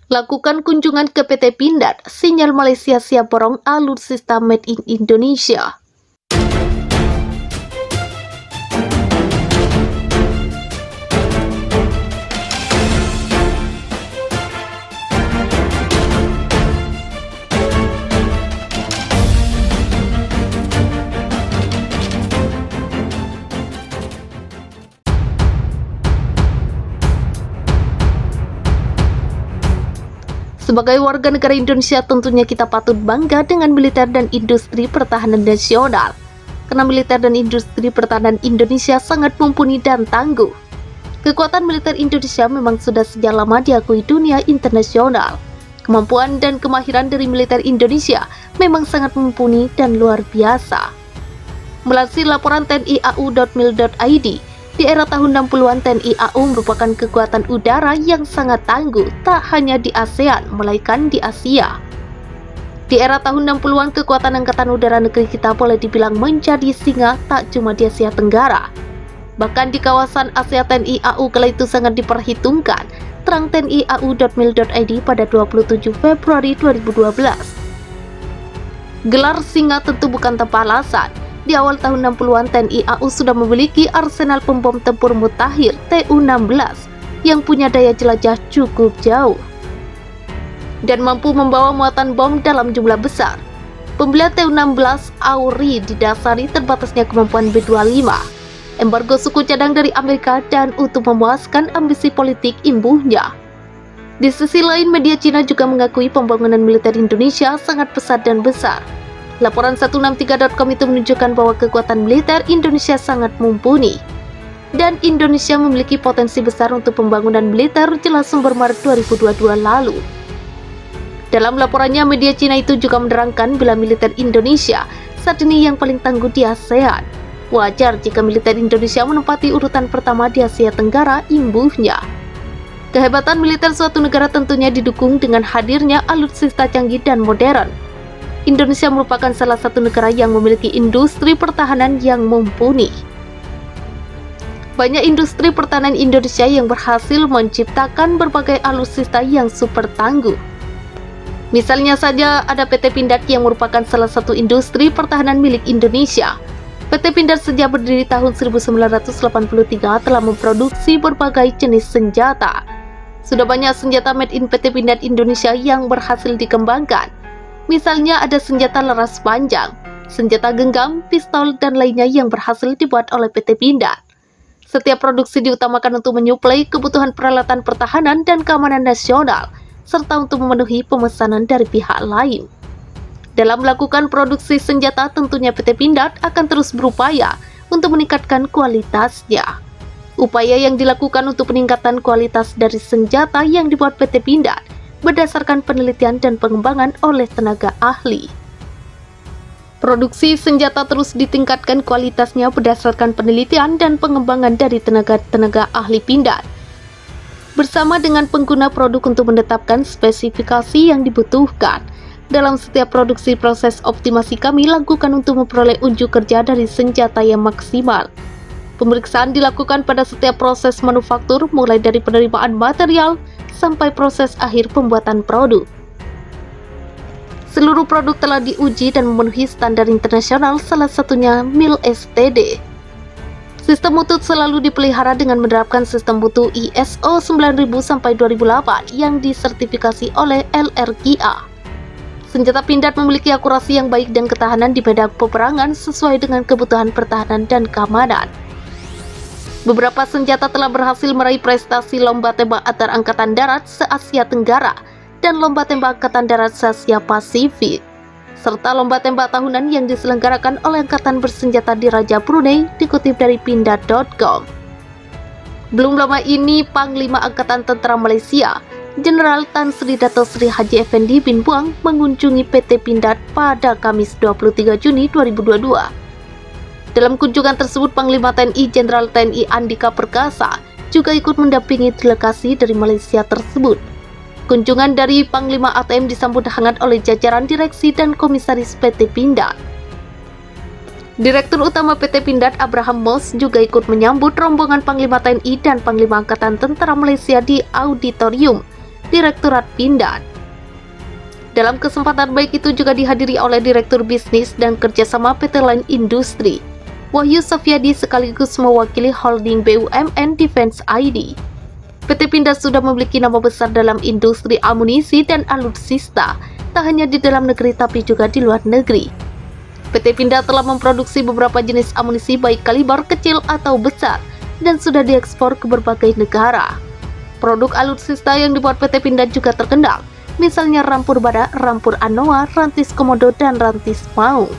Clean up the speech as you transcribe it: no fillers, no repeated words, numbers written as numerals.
Lakukan kunjungan ke PT Pindad, sinyal Malaysia siap borong alutsista made in Indonesia. Sebagai warga negara Indonesia, tentunya kita patut bangga dengan militer dan industri pertahanan nasional. Karena militer dan industri pertahanan Indonesia sangat mumpuni dan tangguh. Kekuatan militer Indonesia memang sudah sejak lama diakui dunia internasional. Kemampuan dan kemahiran dari militer Indonesia memang sangat mumpuni dan luar biasa. Melansir laporan tni.au.mil.id, di era tahun 60-an TNI AU merupakan kekuatan udara yang sangat tangguh, tak hanya di ASEAN, melainkan di Asia. Di era tahun 60-an, kekuatan Angkatan Udara negeri kita boleh dibilang menjadi singa tak cuma di Asia Tenggara. Bahkan di kawasan Asia TNI AU kala itu sangat diperhitungkan, terang tni.au.mil.id pada 27 Februari 2012. Gelar singa tentu bukan tanpa alasan. Di awal tahun 60-an, TNI AU sudah memiliki arsenal pembom tempur mutakhir TU-16 yang punya daya jelajah cukup jauh dan mampu membawa muatan bom dalam jumlah besar. Pembelian TU-16 AURI didasari terbatasnya kemampuan B-25, embargo suku cadang dari Amerika, dan untuk memuaskan ambisi politik imbuhnya. Di sisi lain, media Cina juga mengakui pembangunan militer Indonesia sangat pesat dan besar. Laporan 163.com itu menunjukkan bahwa kekuatan militer Indonesia sangat mumpuni. Dan Indonesia memiliki potensi besar untuk pembangunan militer, jelas sumber Maret 2022 lalu. Dalam laporannya, media Cina itu juga menerangkan bila militer Indonesia saat ini yang paling tangguh di ASEAN. Wajar jika militer Indonesia menempati urutan pertama di Asia Tenggara imbuhnya. Kehebatan militer suatu negara tentunya didukung dengan hadirnya alutsista canggih dan modern. Indonesia merupakan salah satu negara yang memiliki industri pertahanan yang mumpuni. Banyak industri pertahanan Indonesia yang berhasil menciptakan berbagai alutsista yang super tangguh. Misalnya saja ada PT Pindad yang merupakan salah satu industri pertahanan milik Indonesia. PT Pindad sejak berdiri tahun 1983 telah memproduksi berbagai jenis senjata. Sudah banyak senjata made in PT Pindad Indonesia yang berhasil dikembangkan. Misalnya ada senjata laras panjang, senjata genggam, pistol, dan lainnya yang berhasil dibuat oleh PT Pindad. Setiap produksi diutamakan untuk menyuplai kebutuhan peralatan pertahanan dan keamanan nasional, serta untuk memenuhi pemesanan dari pihak lain. Dalam melakukan produksi senjata, tentunya PT Pindad akan terus berupaya untuk meningkatkan kualitasnya. Upaya yang dilakukan untuk peningkatan kualitas dari senjata yang dibuat PT Pindad berdasarkan penelitian dan pengembangan oleh tenaga ahli. Produksi senjata terus ditingkatkan kualitasnya berdasarkan penelitian dan pengembangan dari tenaga ahli Pindad, bersama dengan pengguna produk untuk menetapkan spesifikasi yang dibutuhkan. Dalam setiap produksi, proses optimasi kami lakukan untuk memperoleh unjuk kerja dari senjata yang maksimal. Pemeriksaan dilakukan pada setiap proses manufaktur, mulai dari penerimaan material sampai proses akhir pembuatan produk. Seluruh produk telah diuji dan memenuhi standar internasional, salah satunya MIL STD. Sistem mutu selalu dipelihara dengan menerapkan sistem mutu ISO 9000-2008 yang disertifikasi oleh LRGA. Senjata Pindad memiliki akurasi yang baik dan ketahanan di medan peperangan sesuai dengan kebutuhan pertahanan dan keamanan. Beberapa senjata telah berhasil meraih prestasi lomba tembak antar angkatan darat se-Asia Tenggara dan lomba tembak angkatan darat se-Asia Pasifik, serta lomba tembak tahunan yang diselenggarakan oleh Angkatan Bersenjata di Raja Brunei, dikutip dari pindad.com. Belum lama ini, Panglima Angkatan Tentara Malaysia, Jenderal Tan Sri Dato Sri Haji Effendi bin Buang mengunjungi PT Pindad pada Kamis 23 Juni 2022. Dalam kunjungan tersebut, Panglima TNI Jenderal TNI Andika Perkasa juga ikut mendampingi delegasi dari Malaysia tersebut. Kunjungan dari Panglima ATM disambut hangat oleh jajaran direksi dan komisaris PT Pindad. Direktur Utama PT Pindad Abraham Mos juga ikut menyambut rombongan Panglima TNI dan Panglima Angkatan Tentara Malaysia di auditorium Direktorat Pindad. Dalam kesempatan baik itu juga dihadiri oleh Direktur Bisnis dan Kerjasama PT Line Industri, Wahyu Sofyadi, sekaligus mewakili holding BUMN Defense ID. PT Pindad sudah memiliki nama besar dalam industri amunisi dan alutsista, tak hanya di dalam negeri tapi juga di luar negeri. PT Pindad telah memproduksi beberapa jenis amunisi baik kaliber kecil atau besar dan sudah diekspor ke berbagai negara. Produk alutsista yang dibuat PT Pindad juga terkenal, misalnya rampur badak, rampur anoa, rantis komodo, dan rantis maung.